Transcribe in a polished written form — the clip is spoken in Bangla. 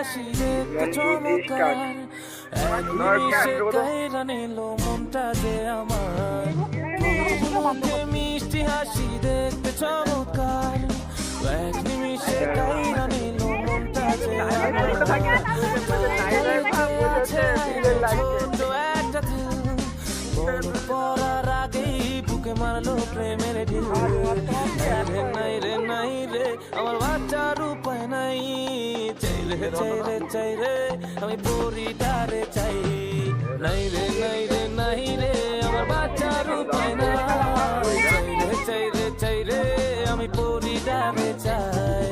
হাসি দেখতে চমৎকার এক নিমিষে কাইরা নিল মনটা যে আমার মুখে মিষ্টি হাসি দেখতে চমৎকার এক নিমিষে কাইরা নিল মনটা যে আমার ছোট একটা দিল মন পড়ার আগেই বুকে মারলো প্রেমের ঢিল নাই রে নাই রে আমার বাচ্চার উপায় নাই চাই রে আমি পরিটারে চাই নাই রে নাই রে আমার বাচ্চার উপায় নাই চাই রে আমি পরিটারে চাই